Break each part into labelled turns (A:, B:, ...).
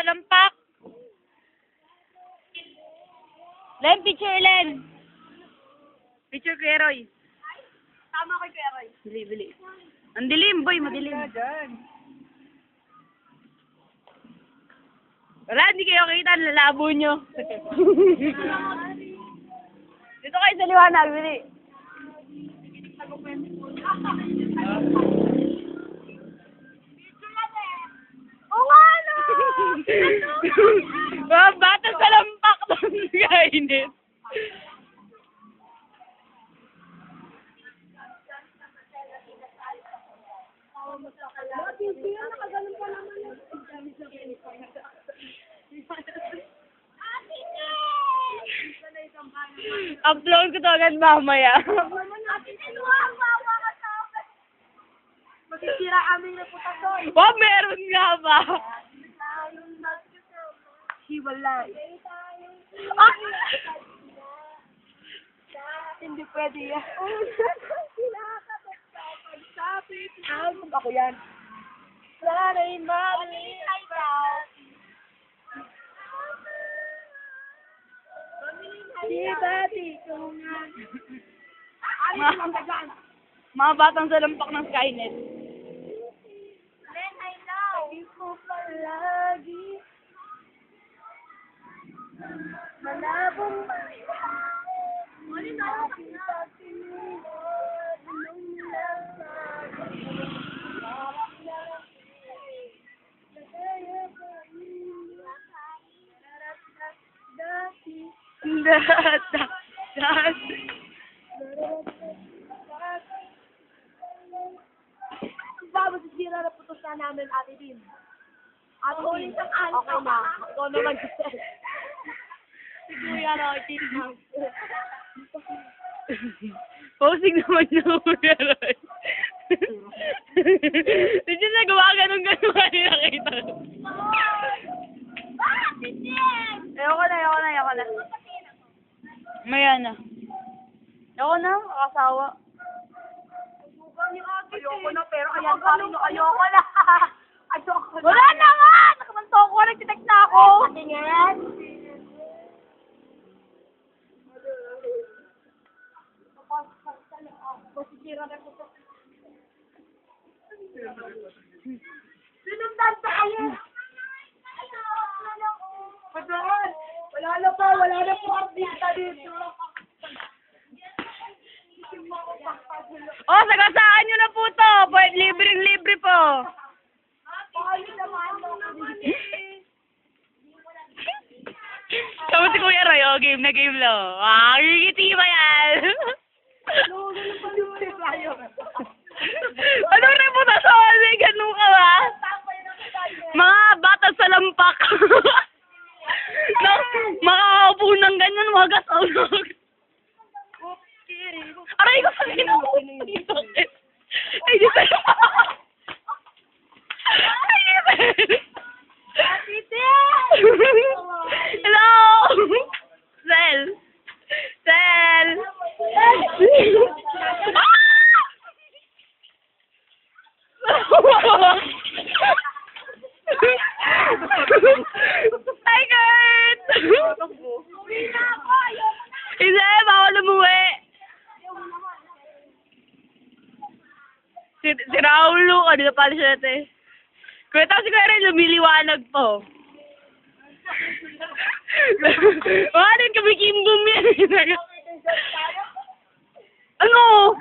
A: lampak. Len, picture, Len. Picture, Kuya Roy.
B: Tama kay Kuya Roy.
A: Bili, bili. Ang dilim, boy, madilim. Wala, hindi kayo kita, lalabo nyo. Dito kayo sa liwanag, bili.
B: Oo nga, no!
A: Mga bata sa lampak doon kainit. Upload ko to agad mamaya.
B: Masisira aming reputasyon.
A: Wow, meron nga ba?
B: Hiwalay.
A: Ah!
B: Hindi pwede yan. Ako yan. Sana'y mamalay ka. Di ko nga.
A: Mga batang sa lampak ng Skynet.
B: Then I know. Hindi ko palagi. Malabong mali na ako sa tinulad nung Baba, sisira na putos na namin, Ate Dim. Ate Dim, okay na. Ikaw naman kasi. Si Kuya Roy,
A: Posing naman yung Kuya Roy. Hindi na gumaganon-ganon kayo nakita. Ayoko na. Maya na. Ayoko na, kakasawa.
B: Ayoko na, pero ayan pa rin. Ayoko na. Ayoko na.
A: Wala na nga! Nakamanto ko, nagtitek na ako.
B: Patingin. Masisira na po. Sinundan tayo! Padaan! Wala na po artista dito.
A: Oh, sagasaan nyo na po to. Libreng-libre po.
B: Paano naman mo?
A: Tama si Kuya Roy, oh, game na game lo. Ah, gigiti ba yan? Anong reputasyon? May ganun ka ba? Mga bata sa lampak. No, makakaupo ng ganyan, mga gasawag. Aray ko sa ginawa. Ay, di sa... Hello! Sel! Sel! Hi, Kurt! Hindi, bawal umuwi. Si Raulo, kanina pala siya natin. Kwenta si Kuya Ren, lumiliwanag po. Din kami kimbum yan. Ano?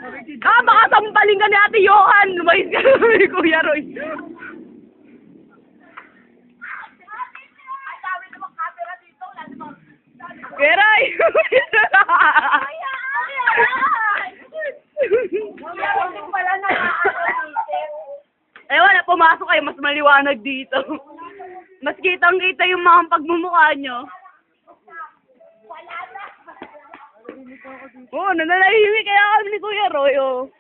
A: Baka sampaling ka ni Ate Johan. Lumayos ka naman ni Kuya Roy. Kuya Roy! Eh wala, pumasok kayo, mas maliwanag dito. Mas kitang-kita yung mga pagmumukha nyo. Oo, nananahimik kaya kami ni Kuya Roy, oh.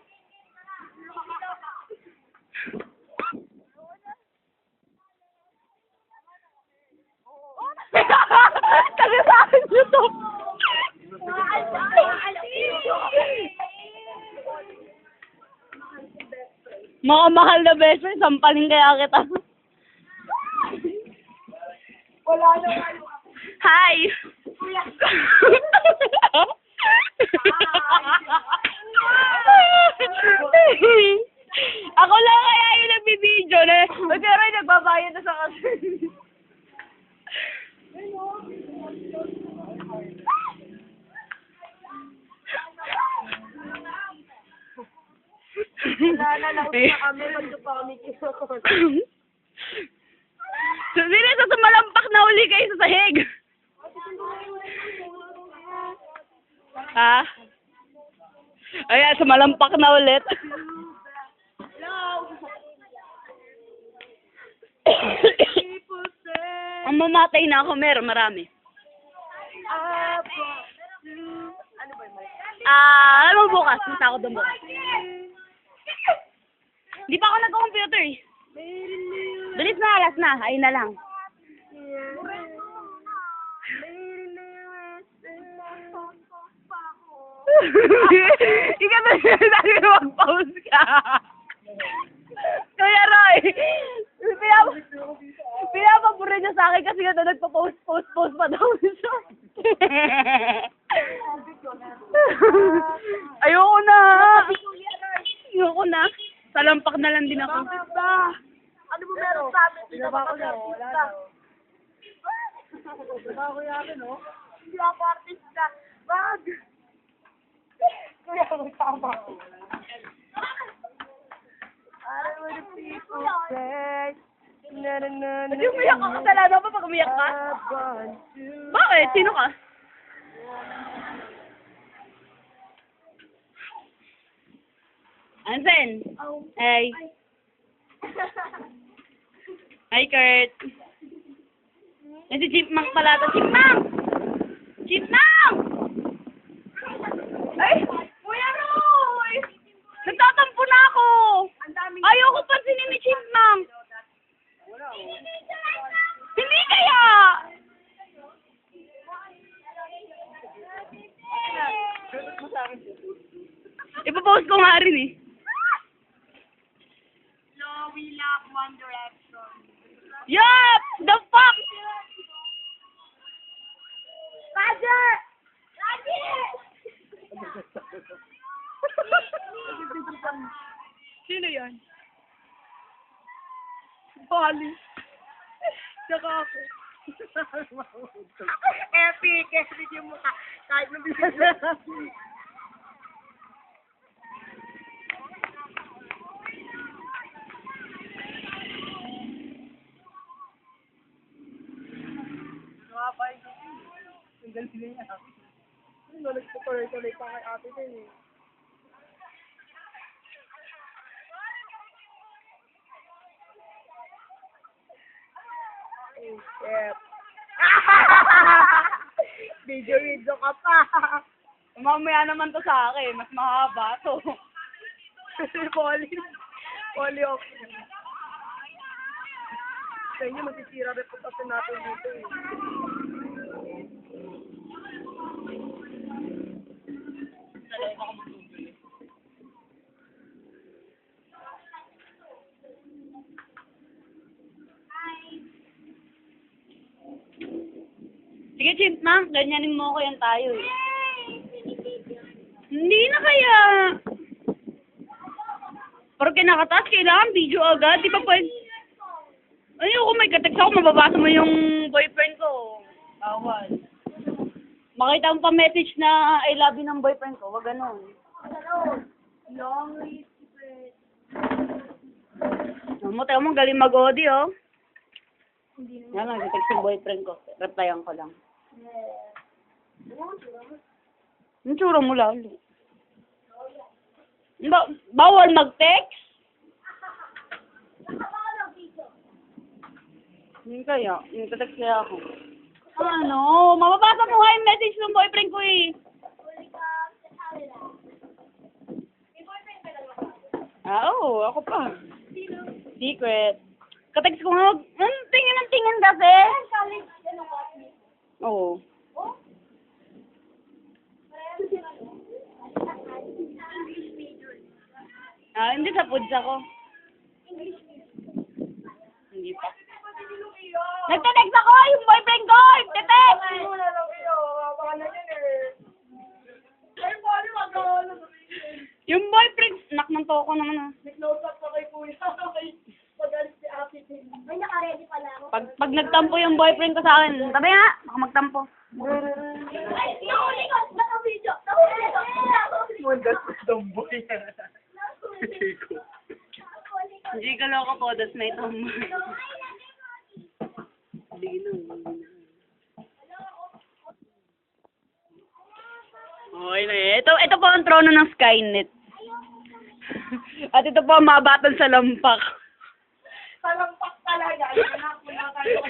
A: Taga-saan nyo to? Mga mahal na beses, sampalin kaya kita.
B: Wala na kayo.
A: Hi!
B: Kuya.
A: Ako lang kaya yung nagbibideo na, pero yung nagbabayad na sa kasi.
B: Nanalaw na kami, magtupa kami kinakot.
A: Sino sa sumalampak na uli kayo sa sahig? Ha? Ayan, sumalampak na ulit. Ang mamatay na ako, meron, marami.
B: Ano ba yun?
A: Alam mo bukas, punta ako doon bukas. Hindi pa ako nag-computer eh. Bilis na, alas na, ayun na lang. Ikaw na sinasabi na mag-pause ka. Kuya Roy, pinapabura niya sa akin kasi nga nagpa-post pa daw siya. Ayoko na. Ayoko na. Salampak na lang din ako.
B: Bakit ba? Ano mo meron sa amin? Binaba ko na, wala na. Binaba ko yakin, no? Hindi ako artista. Wag! Kuya, magtama ko. I would people say, na-na-na-na.
A: Hindi umiyak ka. Kasalanan pa pag umiyak ka? Bakit? Sino ka? Ansen? Hey. Hi, Kurt. Yan si Chipmunk pala ito. Chipmunk! Chipmunk! Ay! Kuya Roy! Nagtatampo na ako! Ayoko pansinin ni Chipmunk! Hindi kaya! Ipapost ko nga rin eh.
B: No, we love One Direction.
A: Yup! The fuck!
B: Roger! Roger!
A: Sino yan? Bali. Tsaka ako.
B: Epic! Epic yung mukha. Kahit nabibigyan. Tanggal sila niya. Ano, nagtutuloy-tuloy pa kay ate din eh. Oh, shit. Video ka pa.
A: Mamaya naman to sa akin. Mas mahaba to.
B: Poly okay. Sa inyo, masisira reputasyon natin dito eh.
A: Sige, Chipmunk. Ganyanin mo ko yan tayo eh. Hindi na kaya. Pero kinakataas, kailangan video agad. Di ba pwede? Ayoko, may katext ako. Mababasa mo yung boyfriend ko. Bawal. Makita mo pa message na I love you ng boyfriend ko. Wag ganun.
B: Long way secret.
A: Tayo mo, galing mag-odi, oh. Yan, nag-text yung boyfriend ko. Replyan ko lang. Ang tsura mo lalo. Bawal mag-text? Hindi kaya. Nagtatext kaya ako. Ano? Mababasa mo nga yung message ng boyfriend ko eh. Oo, ako pa. Secret. Katext ko nga, tingin ng tingin kasi. Oo. Hindi sa foods ako. Hindi pa. Nagte-text ako Yung boyfriend ko! Titik!
B: Muna lang kayo. Baka na yan eh. Ay, bali, mag-ano.
A: Yung boyfriend... Nak ng toko naman ah.
B: Nag-close up pa kay Kuya. Pag-alis si Ate Tin. Ay, naka-ready pala ako.
A: Pag nagtampo yung boyfriend ko sa akin, tabi nga, baka magtampo.
B: Ay, nahuli ko. Naka-video. Nahuli ko.
C: Mundas ko itong boy.
A: Hindi ka loko po, that's my tama. Okay na eh. Ito po ang trono ng Skynet. At ito po ang mga batang sa lampak.
B: Palampak talaga. Anak mo na kayo.